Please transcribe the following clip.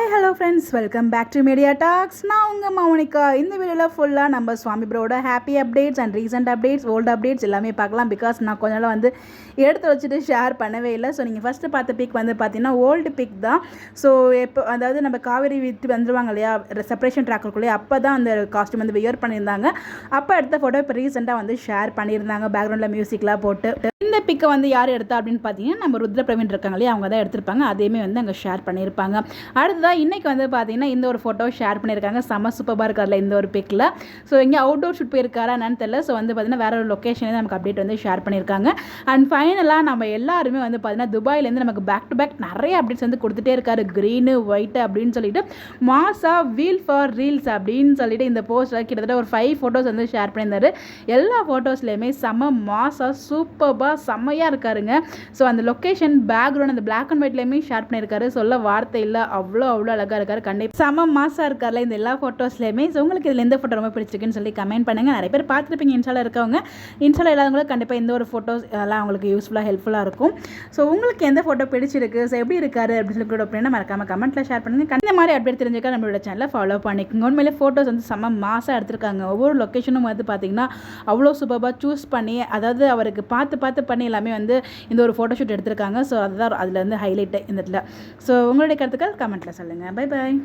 Hi hello friends, welcome back to Media Talks. நான் உங்கள் மௌனிகா. இந்த வீடியோவில் ஃபுல்லாக நம்ம சுவாமி ப்ரோட happy updates and recent updates, old updates எல்லாமே பார்க்கலாம். பிகாஸ் நான் கொஞ்ச நாள் எடுத்து வச்சுட்டு ஷேர் பண்ணவே இல்லை. ஸோ நீங்கள் ஃபஸ்ட்டு பார்த்த பிக் பார்த்தீங்கன்னா ஓல்டு பிக் தான். ஸோ எப்போ அதாவது நம்ம காவேரி விட்டு வந்துடுவாங்க இல்லையா செப்பரேஷன் ட்ராக்குள்ளேயே, அப்போ தான் அந்த காஸ்ட்யூம் வியர் பண்ணியிருந்தாங்க. அப்போ எடுத்த ஃபோட்டோ இப்போ ரீசெண்டாக ஷேர் பண்ணியிருந்தாங்க, பேக்ரவுண்டில் மியூசிக்லாம் போட்டு. இந்த பிக்கை யார் எடுத்தா அப்படின்னு பார்த்தீங்கன்னா நம்ம ருத்ர பிரவீன் இருக்காங்க இல்லையா, அவங்க தான் எடுத்திருப்பாங்க. அதையுமே அங்கே ஷேர் பண்ணியிருப்பாங்க. அடுத்ததாக இன்றைக்கி பார்த்தீங்கன்னா இந்த ஒரு ஃபோட்டோ ஷேர் பண்ணியிருக்காங்க. செம சூப்பராக இருக்கார்ல இந்த ஒரு பிக்கில். ஸோ இங்கே அவுட்டோர் ஷூட் போயிருக்காரா என்னன்னு தெரியல. ஸோ பார்த்தீங்கன்னா வேற ஒரு லொக்கேஷனே நமக்கு அப்டேட் ஷேர் பண்ணியிருக்காங்க. அண்ட் ஃபைனலாக நம்ம எல்லாருமே பார்த்தீங்கன்னா துபாயிலேருந்து நமக்கு பேக் டு பேக் நிறைய அப்டேட்ஸ் கொடுத்துட்டே இருக்காரு. க்ரீனு ஒயிட்டு அப்படின்னு சொல்லிட்டு மாசா வீல் ஃபார் ரீல்ஸ் அப்படின்னு சொல்லிட்டு இந்த போஸ்ட்டில் கிட்டத்தட்ட ஒரு 5 ஃபோட்டோஸ் ஷேர் பண்ணியிருந்தாரு. எல்லா ஃபோட்டோஸ்லேயுமே செம மாசா சூப்பராக செம்மையாக இருக்காருங்க. ஸோ அந்த லொக்கேஷன் பேக்ரவுண்ட் அந்த பிளாக் அண்ட் ஒயிட்லேயுமே ஷேர் பண்ணியிருக்காரு. சொல்ல வார்த்தை இல்லை, அவ்வளோ அழகாக இருக்காரு. கண்டிப்பாக செம மாசாக இருக்கார்ல இந்த எல்லா ஃபோட்டோஸ்லேயுமே. ஸோ உங்களுக்கு இதில் எந்த ஃபோட்டோ ரொம்ப பிடிச்சிருக்குன்னு சொல்லி கமெண்ட் பண்ணுங்கள். நிறைய பேர் பார்த்துருப்பீங்க இன்ஸ்டாவில் இருக்கவங்க. இன்ஸ்டாவில் இல்லாதவங்களுக்கு கண்டிப்பாக இந்த ஒரு ஃபோட்டோஸ் எல்லாம் உங்களுக்கு யூஸ்ஃபுல்லாக ஹெல்ப்ஃபுல்லாக இருக்கும். ஸோ உங்களுக்கு எந்த ஃபோட்டோ பிடிச்சிருக்கு, ஸோ எப்படி இருக்காரு அப்படின்னு சொல்லி கூட அப்படின்னா மறக்காமல் கமெண்ட்டில் ஷேர் பண்ணுங்கள். இந்த மாதிரி அப்டேட் தெரிஞ்சுக்க நம்மளோட சேனலை ஃபாலோ பண்ணிக்கோங்க. உண்மையிலே ஃபோட்டோஸ் செம்ம மாசாக எடுத்திருக்காங்க. ஒவ்வொரு லொக்கேஷனும் பார்த்தீங்கன்னா அவ்வளோ சூப்பராக சூஸ் பண்ணி, அதாவது அவருக்கு பார்த்து பண்ணி எல்லாமே இந்த ஒரு ஃபோட்டோஷூட் எடுத்திருக்காங்க. ஸோ அதுதான் அதில் ஹைலைட்டு இந்த இடத்துல. ஸோ உங்களுடைய கருத்துக்கள் கமெண்ட்டில் சொல்லுங்கள். Bye bye.